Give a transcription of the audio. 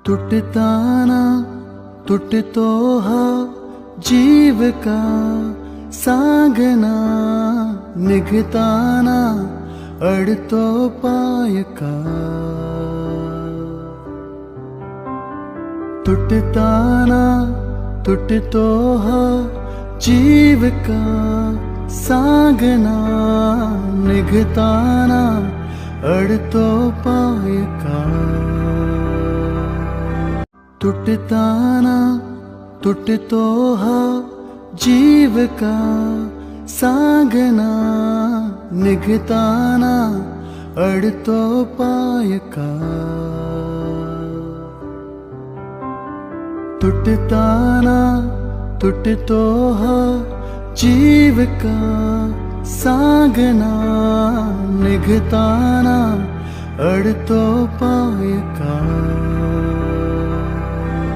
तुटताना तुटतो हा जीव का सांगना, निघताना अडतो पाय का. तुटताना तुटतो हा जीव का सांगना, निघताना अडतो पाय का. तुटताना तुटतो हा जीव का सांगना, निघताना अडतो पाय का. तुटताना तुटतो हा जीव का सांगना, निघताना अडतो पाय का.